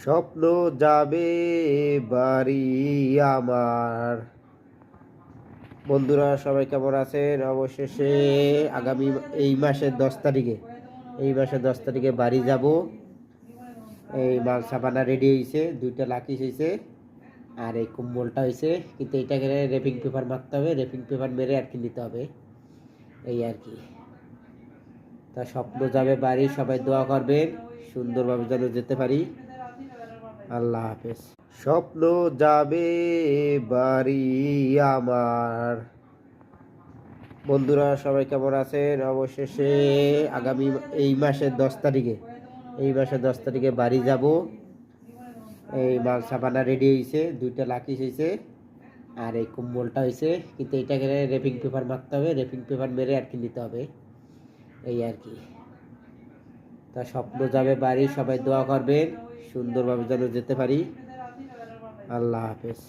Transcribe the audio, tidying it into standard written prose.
স্বপ্ন যাবে বাড়ি আমার। বন্ধুরা সবাই কেমন আছেন? অবশেষে আগামী এই মাসের 10 তারিখে বাড়ি যাব। এই মাল সাবানা রেডি হয়েছে, 2টা লাকিস হয়েছে আর এই কুম্বলটা হয়েছে, কিন্তু এটাকে র্যাপিং পেপার মারতে হবে, র্যাপিং পেপার মেরে আর কি নিতে হবে, এই আর কি। তা স্বপ্ন যাবে বাড়ি, সবাই দোয়া করবেন সুন্দরভাবে যেন যেতে পারি। আল্লাহ হাফেজ। স্বপ্ন যাবে বাড়ি আমার। বন্ধুরা সবাই কেমন আছেন? অবশেষে আগামী এই মাসের 10 তারিখে বাড়ি যাব। এই মাল সাবানা রেডি হয়েছে, 2টা লাকিস হয়েছে আর এই কুম্বলটা হয়েছে, কিন্তু এটাকে র্যাপিং পেপার মারতে হবে, র্যাপিং পেপার মেরে আর কি নিতে হবে, এই আর কি। তা স্বপ্ন যাবে বাড়ি, সবাই দোয়া করবেন সুন্দরভাবে যেন যেতে পারি। আল্লাহ হাফেজ।